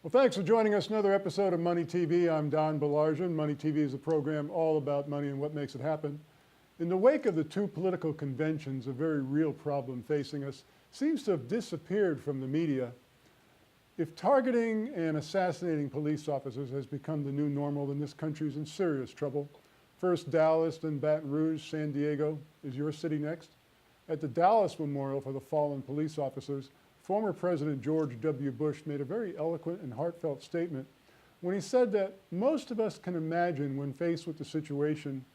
Well, thanks for joining us another episode of Money TV. I'm Don Baillargeon. Money TV is a program all about money and what makes it happen. In the wake of the two political conventions, a very real problem facing us seems to have disappeared from the media. If targeting and assassinating police officers has become the new normal, then this country is in serious trouble. First Dallas, then Baton Rouge, San Diego. Is your city next? At the Dallas Memorial for the Fallen Police Officers, former President George W. Bush made a very eloquent and heartfelt statement when he said that most of us can imagine when faced with the situation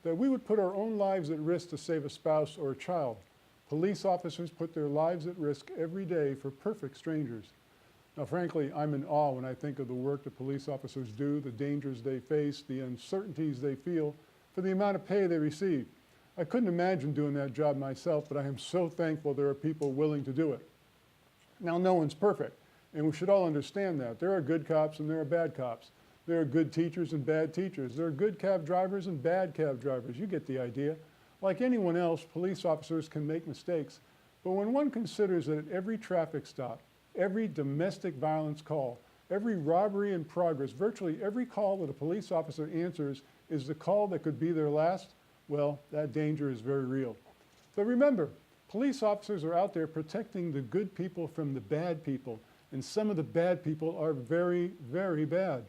that we would put our own lives at risk to save a spouse or a child. Police officers put their lives at risk every day for perfect strangers. Now, frankly, I'm in awe when I think of the work that police officers do, the dangers they face, the uncertainties they feel, for the amount of pay they receive. I couldn't imagine doing that job myself, but I am so thankful there are people willing to do it. Now, no one's perfect, and we should all understand that. There are good cops and there are bad cops. There are good teachers and bad teachers. There are good cab drivers and bad cab drivers. You get the idea. Like anyone else, police officers can make mistakes, but when one considers that at every traffic stop, every domestic violence call, every robbery in progress, virtually every call that a police officer answers is the call that could be their last, well, that danger is very real. But remember, police officers are out there protecting the good people from the bad people, and some of the bad people are very, very bad.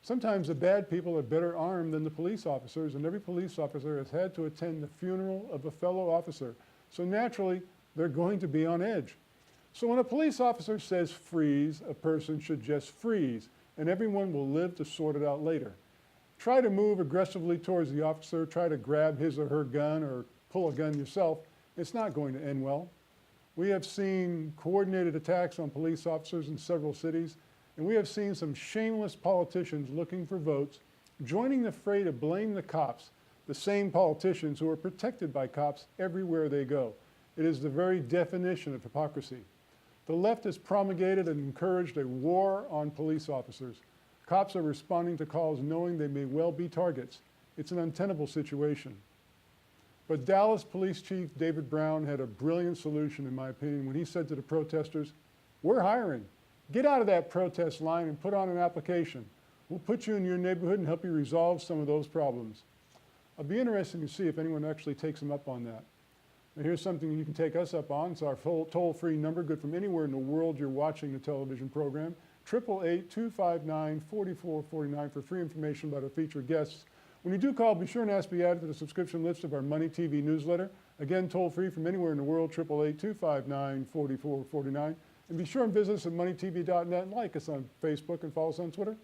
Sometimes the bad people are better armed than the police officers, and every police officer has had to attend the funeral of a fellow officer. So naturally, they're going to be on edge. So when a police officer says freeze, a person should just freeze, and everyone will live to sort it out later. Try to move aggressively towards the officer, try to grab his or her gun or pull a gun yourself. It's not going to end well. We have seen coordinated attacks on police officers in several cities, and we have seen some shameless politicians looking for votes joining the fray to blame the cops, the same politicians who are protected by cops everywhere they go. It is the very definition of hypocrisy. The left has promulgated and encouraged a war on police officers. Cops are responding to calls knowing they may well be targets. It's an untenable situation. But Dallas Police Chief David Brown had a brilliant solution, in my opinion, when he said to the protesters, "We're hiring. Get out of that protest line and put on an application. We'll put you in your neighborhood and help you resolve some of those problems." I'll be interested to see if anyone actually takes him up on that. Now, here's something you can take us up on. It's our toll-free number, good from anywhere in the world you're watching the television program, 888-259-4449 for free information about our featured guests. When you do call, be sure and ask to be added to the subscription list of our Money TV newsletter. Again, toll-free from anywhere in the world, 888-259-4449. And be sure and visit us at MoneyTV.net and like us on Facebook and follow us on Twitter.